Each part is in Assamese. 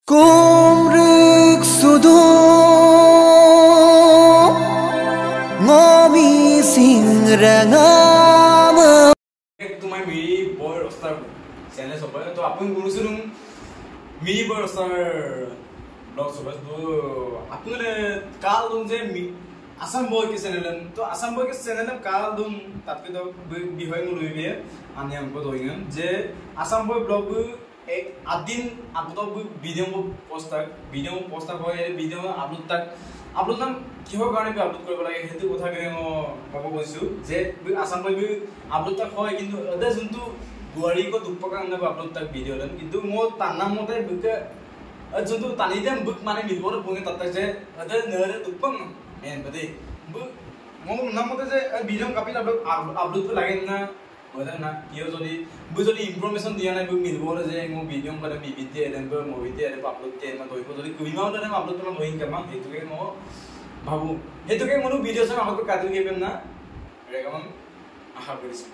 Kumruk sudu ngomi singrangam तुम्हारे मेरी बॉय रोस्टर चैनल सोबत तो आपण गुरुसुन मेरी बॉय रोस्टर ब्लॉग सोबत तो आपले काल तुमचे आसाम बॉय के चैनल तो आसाम बॉय के चैनल काल तुम ताकि तो बिहाय मुलुबे आने हमको दोइगन जे आसाम बॉय ब्लॉग एक आदिन आपतो वीडियो पोस्ट হয় वीडियो আপলোড নাম কিহৰ কাৰণে আপলোড কৰিব লাগে হেতু কথা কৈ মই কৈছো যে আসাম বই আপলোড তাক হয় কিন্তু এদে জন্তু গুৱাৰী কো দুপকা নাম আপলোড তাক ভিডিও লন কিন্তু মই তানাম মতে বুকে জন্তু তানি দেম বুক মানে মিলবৰ পঙে তাত যে এদে নৰে দুপং মেন বদে বুক মই নাম মতে যে ভিডিও কাপি আপলোড লাগে না ওদা না কিও যদি যদি ইনফরমেশন দিয়া নাই বুক মিলবৰ যে মই ভিডিও মানে বিবিতে এদে মুভিতে এদে আপলোড তে মই কইব যদি কুইমাও দৰে আপলোড কৰা মই কাম হেতুকে মই ভাবু হেতুকে মনো ভিডিও চাম আমাক কাটি গেবেন না রেকমেন্ড আশা কৰিছো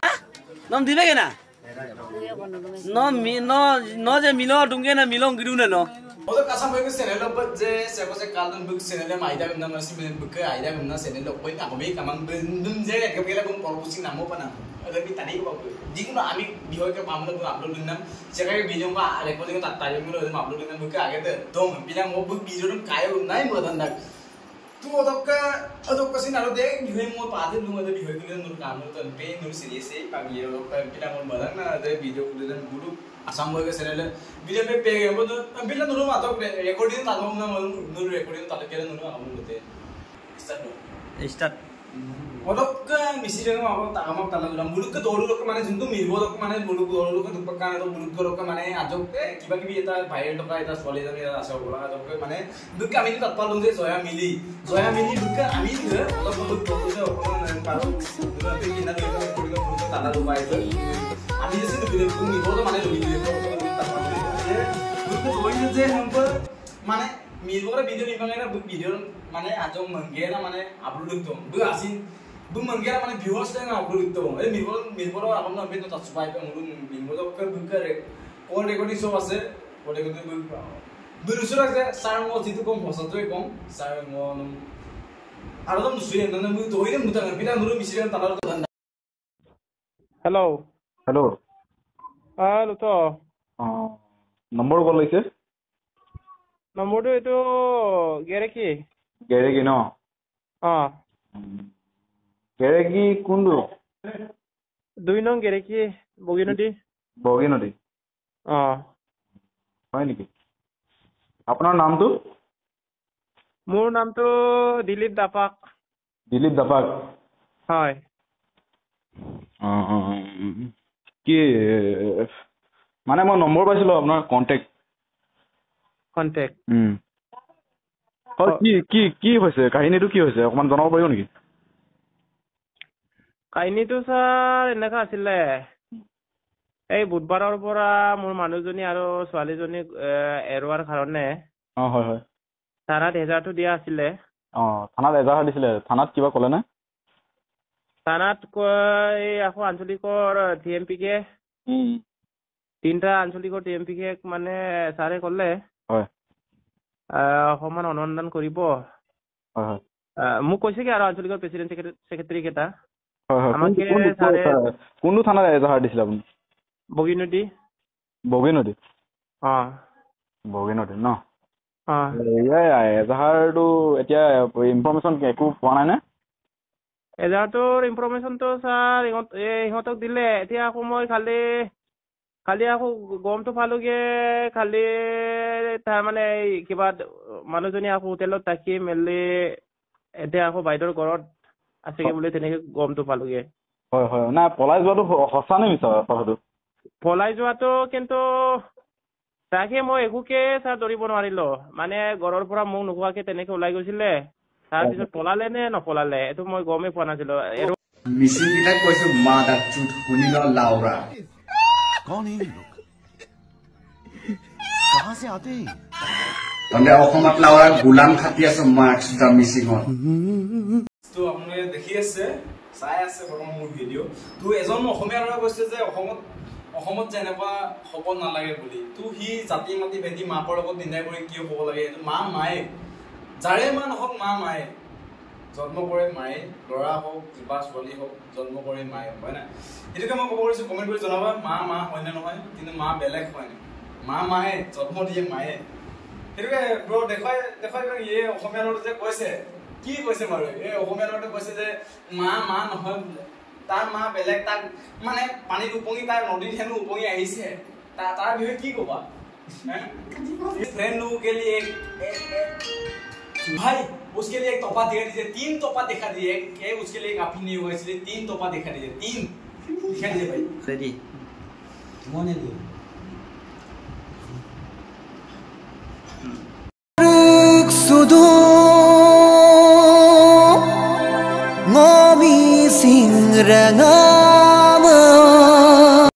নাম দিলে কেনা ন যে মিলো দুঙ্গে না মিলং গিরু না ন ওতো কাসাম বই চ্যানেল অব যে সেকসে কালন বুক চ্যানেল মাইদা গম না সিমে বুক আইদা গম না চ্যানেল অব কই কামে কামান দুম যে একেবেলা বম পরপুসি নামো পানা আগে বি তানি কব যিকোনো আমি বিহয়কে পামলে আপলোড দিনাম সেকাকে ভিডিও বা রেকর্ডিং তা টাইম মিলো আপলোড দিনাম বুক আগে দম বিনা মো বুক ভিডিও কায় নাই মদন না तू अदोक्का सिन आरो दे बिहय मो पादे लुंग दे बिहय के नुर काम तो पे नुर सीरियस है पागी रो पिला मोर मदन ना दे वीडियो को दे गुरु आसाम बय के चैनल वीडियो पे गेम तो पिला नुर मातो रिकॉर्डिंग तालो ना नुर रिकॉर्डिंग तालो के नुर आम होते स्टार्ट अदोक्का मिसिरे माबा तामक तालो मुलुक दोरु लोक माने जुंतु मिलबो लोक माने मुलुक दोरु लोक दुपका तो मुलुक लोक माने आजक किबा किबि एता भाइरल टका एता सले जानि आसा बोला आजक माने दुक आमी तत्पा लुंजे जया मिली दुक आमी दे अलग अलग प्रपोज अपन पारो दुराते किना दे कोडिगा पुरो ताला दुबाय तो आमी जसे दुबिले को मिलबो तो माने दुबिले तो तत्पा जे दुक दोइने जे हमपर माने मिलबो भिडियो निबांगेना भिडियो माने आजक मंगेना माने अपलोड तो दु आसिन बुम मंगेरा माने व्यूअर्स देना अपलोड तो ए मिलबो आपन ना बेनो तसुबाय पे मुलु मिलबो तो कर बुकर कोड रेकॉर्डिंग सब আছে कोड रेकॉर्डिंग बुरुसुरा जे सार मो जितु कम भसतोय कम सार मो आरो दम सुये नन मु दोइने मुता बिना नुरु मिसिरे तालार तो धन्दा हेलो हेलो तो নম্বৰ কল লৈছে নম্বৰটো এটো গেৰেকি গেৰেকি ন গেৰেকি কোনটো 2 নং গেৰেকি বগিনদী হয় নেকি আপোনাৰ নামটো মোৰ নামটো দিলীপ দাপাক হয় কি মানে মই নম্বৰ পাইছিলো আপোনাৰ কন্টেক্ট কি হৈছে কাহিনীটো কি হৈছে অকমান জনাব পাৰিব নেকি কাহিনীটো স্যাৰ এনেকা আছিলে এই বুধবাৰৰ পৰা মোৰ মানুহজনী আৰু ছোৱালীজনী এৰোৱাৰ কাৰণে হয় থানাত এজাহাৰটো দিয়া আছিলে থানাত এজাহাৰ দিছিলে থানাত কিবা ক'লে না থানাত এই আকৌ আঞ্চলিকৰ টিএমপিকে তিনটা আঞ্চলিকৰ টিএমপিকে মানে ছাৰে ক'লে হয় অকমান অনুসন্ধান কৰিব মোক কৈছে কি আৰু আঞ্চলিকৰ প্ৰেচিডেণ্ট ছেক্ৰেটাৰী কেইটা কোনটো থানাত এজাহাৰ দিছিলে আপুনি বগিনদী ন এজাহাৰটো এতিয়া ইনফৰমেশ্যন একো পোৱা নাই নে এজাহাৰটোৰ ইনফৰমেশ্যনটো ছাৰ ইহঁতক দিলে এতিয়া আকৌ মই খালি আকৌ গমটো পালোগে খালি তাৰমানে কিবা মানুহজনী আকৌ হোটেলত থাকি মেলি এতিয়া আকৌ বাইদেউৰ ঘৰত আছেগে বুলি তেনেকে গমটো পালোগে হয় নাই পলাই যোৱাটো সঁচা নে মিছা কথাটো পলাই যোৱাটো কিন্তু তাকে মই একোকে ছাৰ ধৰিব নোৱাৰিলো মানে ঘৰৰ পৰা মোক নোকোৱাকে তেনেকে ওলাই গৈছিলে তাৰপিছত পলালে নে নপলালে এইটো মই গমেই পোৱা নাছিলো মিচিং কিটা কৈছো মা দা চুট শুনিল লাউৰা कौन है ये लोग कहां से आते हैं তন্দে অসমত লাউৰা গোলাম খাতি আছে মাৰ্কস দা মিচিংত তো আপোনালোকে দেখি আছে চাই আছে বৰ্তমান মোৰ ভিডিও তো এজন অসমীয়া ল'ৰা কৈছে যে অসমত অসমত যে এনেকুৱা হ'ব নালাগে বুলি তো সি জাতি মাতি ভেদি মাকৰ লগত নিৰ্ণয় কৰি কিয় হ'ব লাগে এইটো মা মায়ে যাৰে মা নহওক মা মায়ে জন্ম কৰে মায়ে ল'ৰা হওক বা ছোৱালী হওক জন্ম কৰে মায়ে হয় না এইটোকে মই ক'ব পাৰিছোঁ কমেণ্ট কৰি জনাবা মা মা হয়নে নহয় কিন্তু মা বেলেগ হয়নে মা মায়ে জন্ম দিয়ে মায়ে সেইটোকে ব্ৰ দেখুৱাই এই অসমীয়া ল'ৰাটো যে কৈছে কি কৈছে বাৰু এই অসমীয়া ল'ৰাটো কৈছে যে মা মা নহয় বোলে তাৰ মা বেলেগ তাক মানে পানীত উপঙি তাৰ নদীত হেনো উপঙি আহিছে তাৰ বিষয়ে কি ক'বা फ्रेंड के लिए भाई उसके लिए एक तोहफा दिखा दीजिए 3 तोहफा दिखा दीजिए एक उसके लिए काफी नहीं होगा इसलिए 3 तोहफा दिखा दीजिए 3 दिखा दीजिए भाई रेडी मोने दियो sudu ngomi sing ranga